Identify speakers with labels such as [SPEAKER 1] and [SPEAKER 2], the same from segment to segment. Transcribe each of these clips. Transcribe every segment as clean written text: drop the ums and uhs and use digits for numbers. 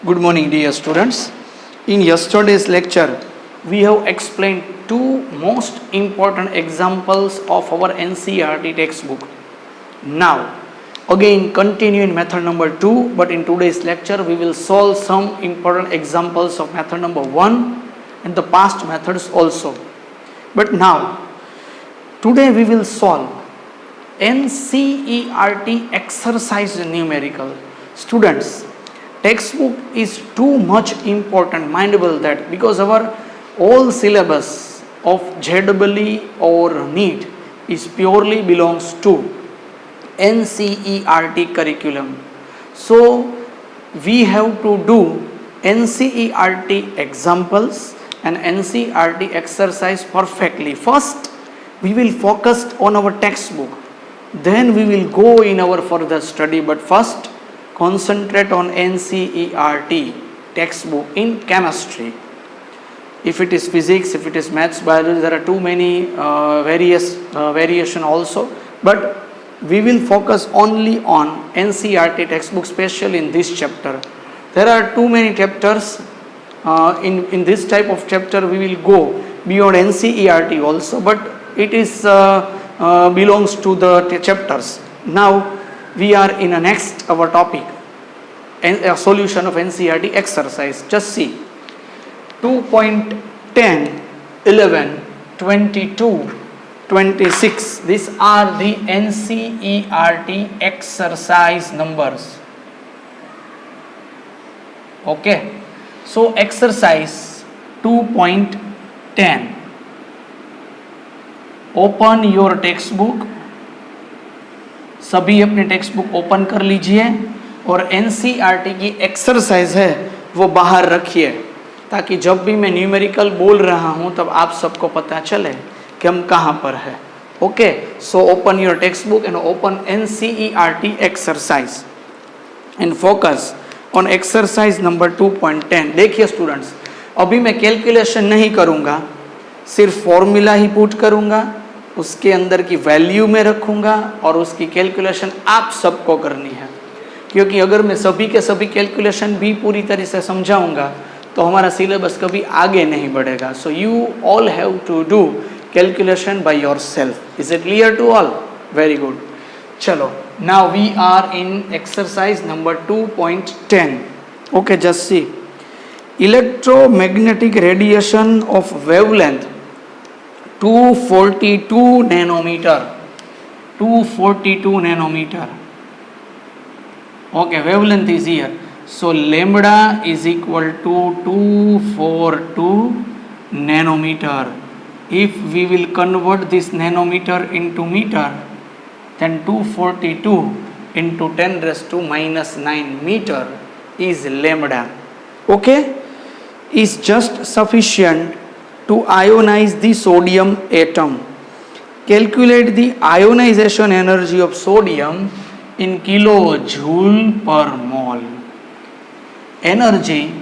[SPEAKER 1] Good morning, dear students. In yesterday's lecture, we have explained two most important examples of our NCERT textbook. Now, again continue in method number 2, but in today's lecture, we will solve some important examples of method number 1 and the past methods also. But now, today we will solve NCERT exercise numerical. Students, textbook is too much important, mindable that, because our all syllabus of JEE or NEET is purely belongs to NCERT curriculum. So we have to do NCERT examples and NCERT exercise perfectly. First, we will focus on our textbook. Then we will go in our further study. But first, concentrate on NCERT textbook in chemistry. If it is physics, if it is maths, biology, there are too many variation also. But we will focus only on NCERT textbook, especially in this chapter. There are too many chapters. In this type of chapter, we will go beyond NCERT also, but it is belongs to the chapters. Now we are in a next our topic, a solution of NCERT exercise. Just see 2.10, 11, 22, 26. These are the NCERT exercise numbers. Okay, so exercise 2.10. Open your text book. सभी अपने text book open कर लीजिए और NCERT की exercise है वो बाहर रखिए, ताकि जब भी मैं न्यूमेरिकल बोल रहा हूं तब आप सबको पता चले कि हम कहां पर है. Okay, so open your text book and open NCERT exercise and focus on exercise number 2.10. देखिए स्टूडेंट्स, अभी मैं कैलकुलेशन नहीं करूंगा, सिर्फ फॉर्मूला ही पुट करूंगा, उसके अंदर की वैल्यू में रखूंगा और उसकी कैलकुलेशन आप सबको करनी है. क्योंकि अगर मैं सभी के सभी कैलकुलेशन भी पूरी तरह से समझाऊंगा तो हमारा सिलेबस कभी आगे नहीं बढ़ेगा. So you all have to do calculation by yourself. Is it clear to all? Very good. चलो, now we are in exercise number 2.10. Okay, just see. Electromagnetic radiation of wavelength 242 nanometer. 242 nanometer. Okay, wavelength is here. So lambda is equal to 242 nanometer. If we will convert this nanometer into meter, then 242 into 10 raised to minus 9 meter is lambda. Okay, is just sufficient to ionize the sodium atom. Calculate the ionization energy of sodium in kilojoule per mole. Energy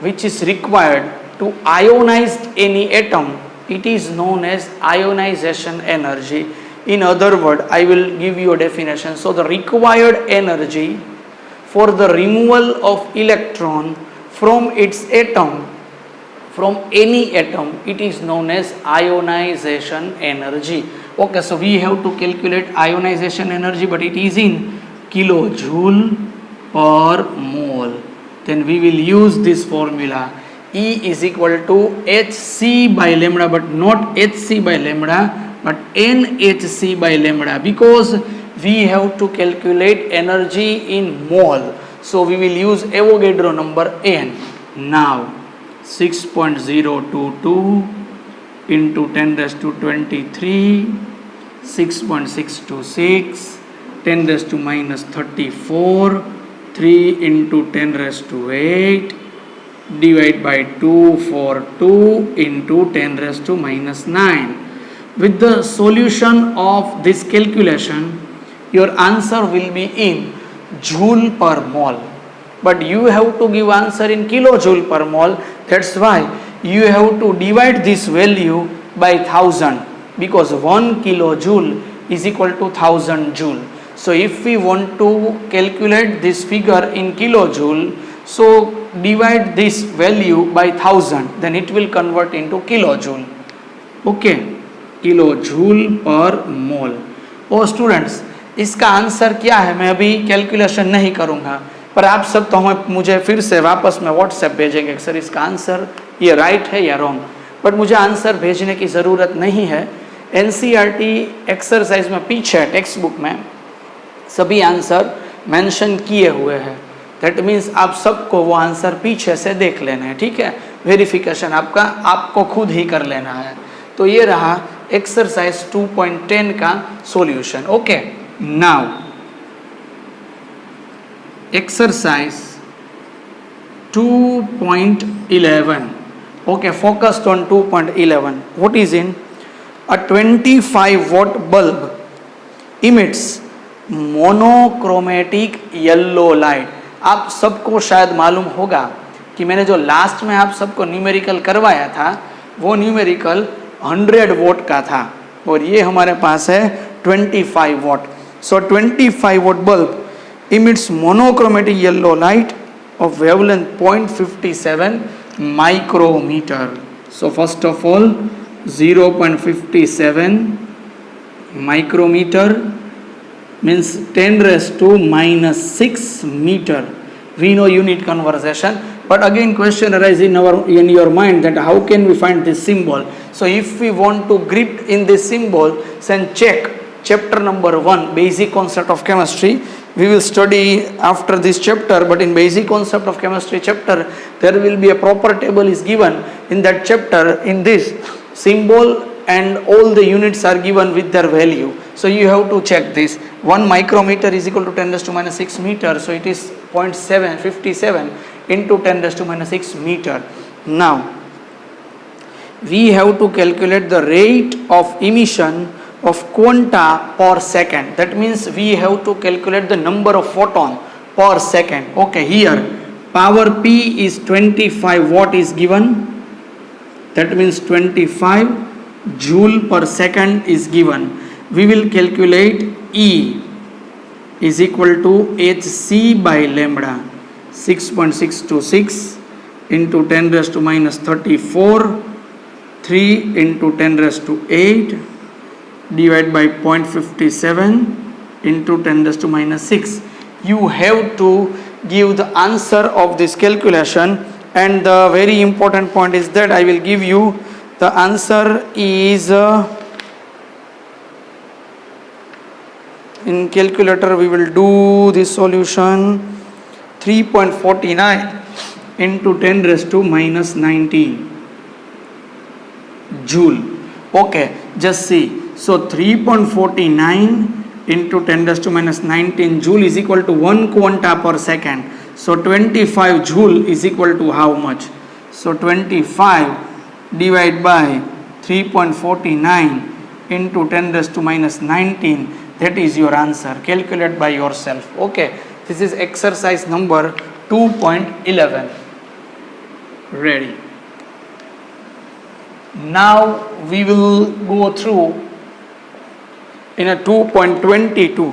[SPEAKER 1] which is required to ionize any atom, it is known as ionization energy. In other words, I will give you a definition. So the required energy for the removal of electron from its atom, from any atom, it is known as ionization energy. Okay, so we have to calculate ionization energy, but it is in kilojoule per mole. Then we will use this formula. E is equal to Hc by lambda, but not Hc by lambda, but NHc by lambda, because we have to calculate energy in mole. So we will use Avogadro number n. Now 6.022 into 10 raised to 23, 6.626, 10 raised to minus 34, 3 into 10 raised to 8, divide by 242 into 10 raised to minus 9. With the solution of this calculation, your answer will be in joule per mole, but you have to give answer in kilojoule per mole. That's why you have to divide this value by 1000, because 1 kilojoule is equal to 1000 joule. So if we want to calculate this figure in kilojoule, so divide this value by 1000, then it will convert into kilojoule. Okay, kilojoule per mole. O students, इसका answer क्या है मैं अभी calculation नहीं करूंगा, पर आप सब तो मुझे फिर से वापस में व्हाट्सएप भेजेंगे सर इसका आंसर ये राइट है या रॉन्ग, बट मुझे आंसर भेजने की ज़रूरत नहीं है। एनसीईआरटी एक्सरसाइज में पीछे टेक्स्ट बुक में सभी आंसर मेंशन किए हुए हैं। दैट मीन्स आप सबको वो आंसर पीछे से देख लेना है, ठीक है। वेरिफिकेशन आपका आपको खुद ही कर लेना है। तो ये रहा एक्सरसाइज 2.10 का solution. Okay, now exercise 2.11. Okay, focused on 2.11. What is in? A 25 watt bulb emits monochromatic yellow light. आप सबको शायद मालूम होगा कि मैंने जो लास्ट में आप सबको न्यूमेरिकल करवाया था वो न्यूमेरिकल 100 वोट का था और ये हमारे पास है 25 vote. So 25 vote bulb emits monochromatic yellow light of wavelength 0.57 micrometer. So first of all 0.57 micrometer means 10 raised to minus 6 meter. We know unit conversion, but again question arises in your mind that how can we find this symbol. So if we want to grip in this symbol, then check chapter number 1, basic concept of chemistry. We will study after this chapter, but in basic concept of chemistry chapter there will be a proper table is given in that chapter. In this symbol and all the units are given with their value, so you have to check this. 1 micrometer is equal to 10 raised to minus 6 meter, so it is 0.757 into 10 raised to minus 6 meter. Now we have to calculate the rate of emission of quanta per second. That means we have to calculate the number of photon per second. Okay, here power P is 25 watt is given. That means 25 joule per second is given. We will calculate E is equal to Hc by lambda 6.626 into 10 raised to minus 34, 3 into 10 raised to 8 divided by 0.57 into 10 raised to minus 6. You have to give the answer of this calculation, and the very important point is that I will give you the answer is in calculator we will do this solution 3.49 into 10 raised to minus 19 joule. Okay, just see. So 3.49 into 10 raised to minus 19 joule is equal to 1 quanta per second. So 25 joule is equal to how much? So 25 divided by 3.49 into 10 raised to minus 19, that is your answer. Calculate by yourself. Okay, this is exercise number 2.11. Ready. Now we will go through in a 2.22.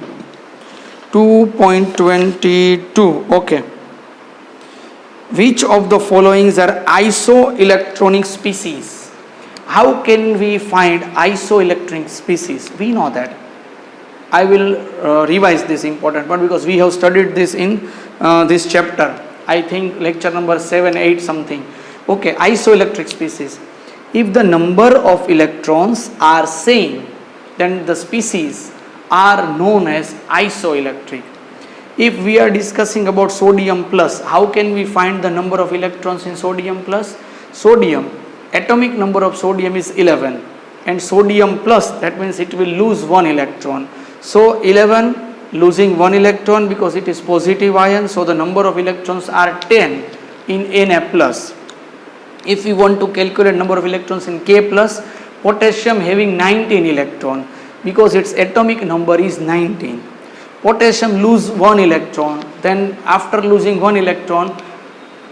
[SPEAKER 1] 2.22. Okay. Which of the followings are isoelectronic species? How can we find isoelectronic species? We know that. I will revise this important part because we have studied this in this chapter. I think lecture number 7, 8 something. Okay, isoelectric species. If the number of electrons are same, then the species are known as isoelectric. If we are discussing about sodium plus, how can we find the number of electrons in sodium plus? Sodium, atomic number of sodium is 11, and sodium plus, that means it will lose 1 electron. So 11 losing 1 electron because it is positive ion, so the number of electrons are 10 in Na plus. If we want to calculate number of electrons in K plus, potassium having 19 electron because its atomic number is 19. Potassium lose 1 electron, then after losing 1 electron,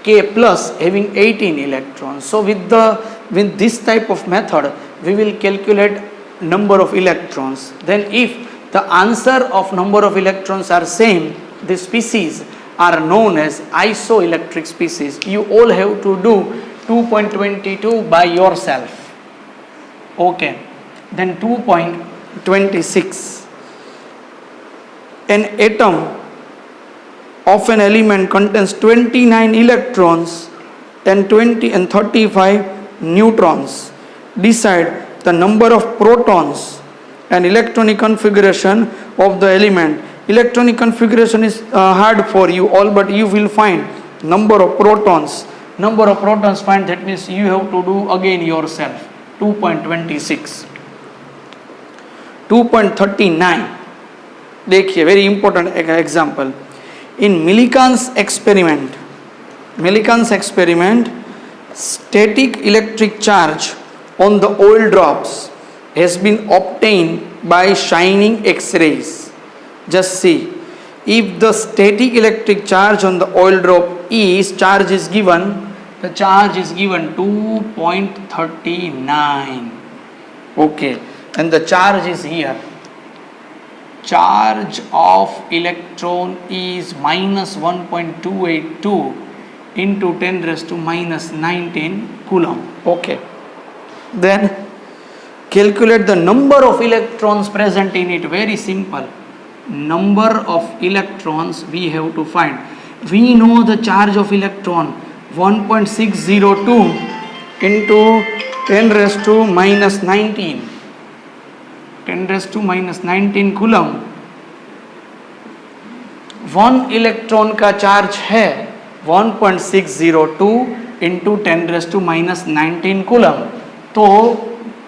[SPEAKER 1] K plus having 18 electrons. So with this type of method we will calculate number of electrons. Then if the the answer of number of electrons are same, the species are known as isoelectric species. You all have to do 2.22 by yourself. Okay, then 2.26. An atom of an element contains 29 electrons and 35 neutrons. Decide the number of protons and electronic configuration of the element. Electronic configuration is hard for you all, but you will find number of protons. Number of protons find, that means you have to do again yourself. 2.26. 2.39. देखिए, very important example. In Millikan's experiment, static electric charge on the oil drops has been obtained by shining X-rays. Just see, if the static electric charge on the oil drop is, the charge is given 2.39. Okay, and the charge is here. Charge of electron is minus 1.282 into 10 raised to minus 19 coulomb. Okay, then calculate the number of electrons present in it. Very simple. Number of electrons we have to find. We know the charge of electron 1.602 into 10 raised to minus 19. 10 raised to minus 19 coulomb. 1 electron का charge है 1.602 into 10 raised to minus 19 coulomb. तो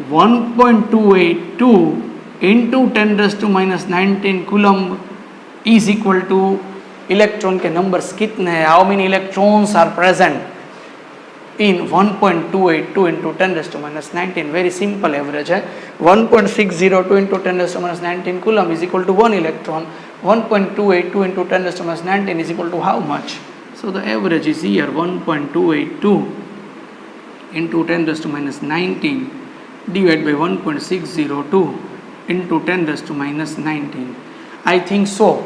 [SPEAKER 1] 1.282 into 10 raised to minus 19 coulomb is equal to, electron के numbers कितने हैं, how many electrons are present in 1.282 into 10 raised to minus 19. Very simple average है. 1.602 into 10 raised to minus 19 coulomb is equal to 1 electron. 1.282 into 10 raised to minus 19 is equal to how much? So the average is here 1.282 into 10 raised to minus 19 divided by 1.602 into 10 raised to minus 19. I think so.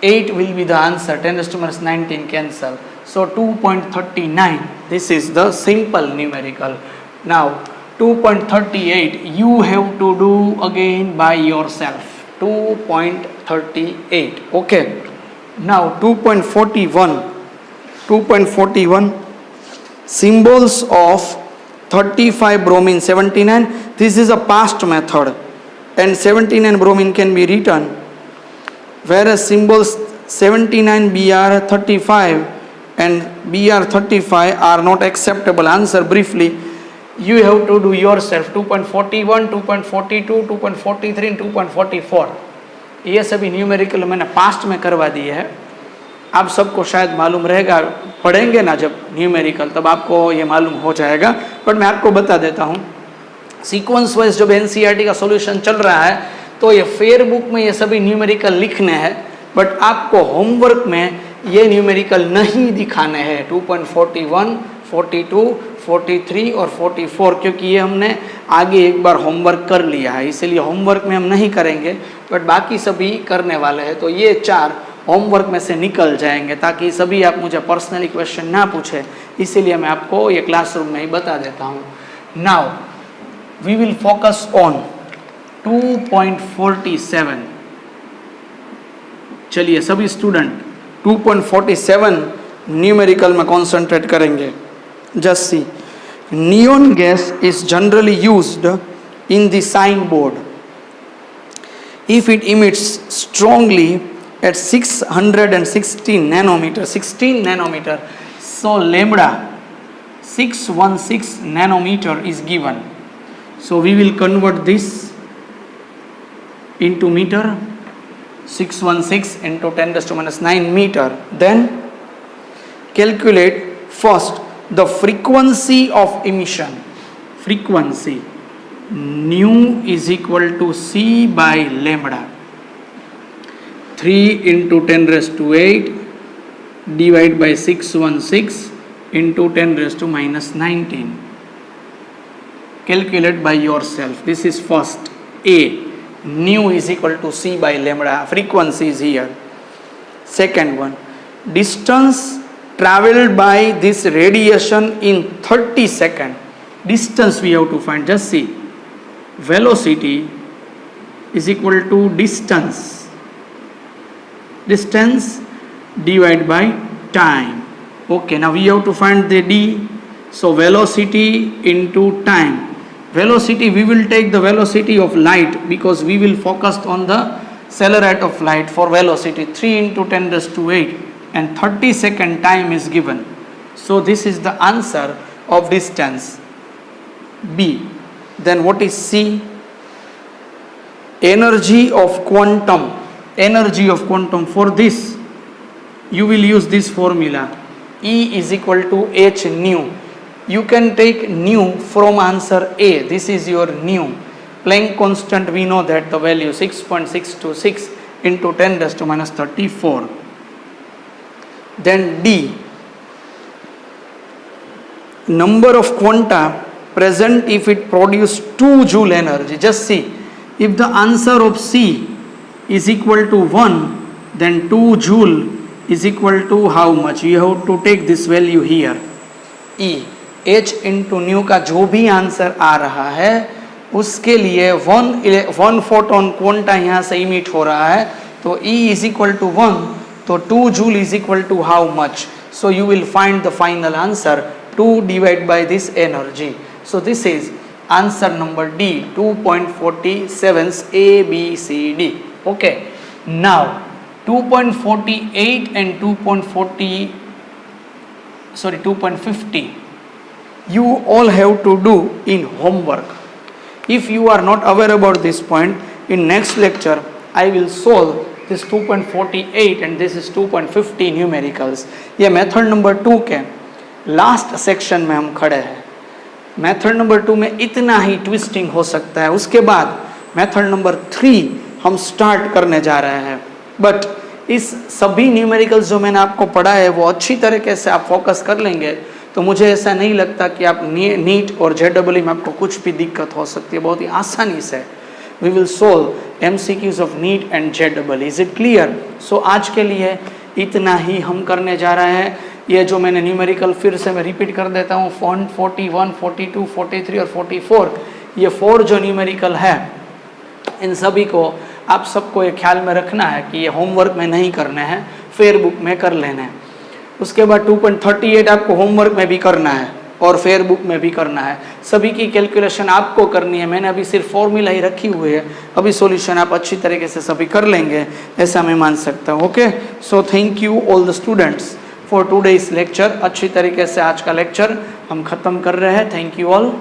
[SPEAKER 1] 8 will be the answer. 10 raised to minus 19 cancel. So 2.39. This is the simple numerical. Now 2.38 you have to do again by yourself. 2.38. Okay. Now 2.41. 2.41. Symbols of 35 bromine 79. This is a past method, and 79 bromine can be written, whereas symbols 79 Br35 and Br35 are not acceptable. Answer briefly. You have to do yourself. 2.41, 2.42, 2.43 and 2.44. ये सभी numerical मैंने past में करवा दिए हैं. आप सबको शायद मालूम रहेगा, पढ़ेंगे ना जब न्यूमेरिकल तब आपको ये मालूम हो जाएगा, बट मैं आपको बता देता हूँ. सीक्वेंस वाइज जब एनसीईआरटी का सॉल्यूशन चल रहा है तो ये फेयर बुक में ये सभी न्यूमेरिकल लिखने हैं, बट आपको होमवर्क में ये न्यूमेरिकल नहीं दिखाने हैं. 2.41, 42, 43 और 44, क्योंकि ये हमने आगे एक बार होमवर्क कर लिया है, इसलिए होमवर्क में हम नहीं करेंगे, बट बाकी सभी करने वाले हैं. तो ये 4 होमवर्क में से निकल जाएंगे, ताकि सभी आप मुझे पर्सनली क्वेश्चन ना पूछे, इसीलिए मैं आपको ये क्लासरूम में ही बता देता हूँ. Now we will focus on 2.47. चलिए सभी स्टूडेंट 2.47 न्यूमेरिकल में कॉन्सेंट्रेट करेंगे. Just see, neon gas is generally used in the sign board if it emits strongly at 616 nanometer, 16 nanometer. So lambda 616 nanometer is given. So we will convert this into meter. 616 into 10 raised to minus 9 meter. Then calculate first the frequency of emission. Frequency nu is equal to C by lambda. 3 into 10 raised to 8 divided by 616 into 10 raised to minus 19. Calculate by yourself. This is first. A. nu is equal to c by lambda. Frequency is here. Second one, distance traveled by this radiation in 30 seconds. Distance we have to find. Just see, velocity is equal to distance divided by time. Okay, now we have to find the d. So velocity into time. Velocity, we will take the velocity of light because we will focus on the stellar rate of light for velocity. 3 into 10 raised to 8 and 30-second time is given. So this is the answer of distance B. Then what is C? Energy of quantum. Energy of quantum. For this you will use this formula. E is equal to h nu. You can take nu from answer A. This is your nu. Planck constant, we know that the value 6.626 into 10 raised to minus 34. Then D, number of quanta present if it produce 2 joule energy. Just see, if the answer of C is equal to 1, then 2 joule is equal to how much? You have to take this value here. E, h into nu का जो भी answer आ रहा है उसके लिए 1 photon quanta यहाँ से emit हो रहा है, तो E is equal to 1, तो 2 joule is equal to how much? So you will find the final answer 2 divided by this energy. So this is answer number D, 2.47 A, B, C, D. Okay. Now 2.48 and 2.50 you all have to do in homework. If you are not aware about this point, in next lecture I will solve this 2.48 and this is 2.50 numericals. ये method number 2 के last section में हम खड़े हैं. Method number 2 में इतना ही twisting हो सकता है. उसके बाद मेथड नंबर 3 हम स्टार्ट करने जा रहे हैं. बट इस सभी न्यूमेरिकल्स जो मैंने आपको पढ़ा है वो अच्छी तरीके से आप फोकस कर लेंगे तो मुझे ऐसा नहीं लगता कि आप नीट और जेडब्ल्यू में आपको कुछ भी दिक्कत हो सकती है. बहुत ही आसानी से we will solve MCQs of NEET and JEE. Is it clear? So आज के लिए इतना ही हम करने जा रहे हैं. ये जो मैंने न्यूमेरिकल फिर से मैं रिपीट कर देता हूँ, 41, 42, 43 और 44, ये 4 जो न्यूमेरिकल है इन सभी को आप सबको ये ख्याल में रखना है कि ये होमवर्क में नहीं करने हैं, फेयर बुक में कर लेने हैं. उसके बाद 2.38 आपको होमवर्क में भी करना है और फेयर बुक में भी करना है. सभी की कैलकुलेशन आपको करनी है. मैंने अभी सिर्फ फॉर्मूला ही रखी हुई है, अभी सॉल्यूशन आप अच्छी तरीके से सभी कर लेंगे ऐसा मैं मान सकता हूँ. Okay, so thank you all the students for today's lecture. अच्छी तरीके से आज का लेक्चर हम ख़त्म कर रहे हैं. Thank you all.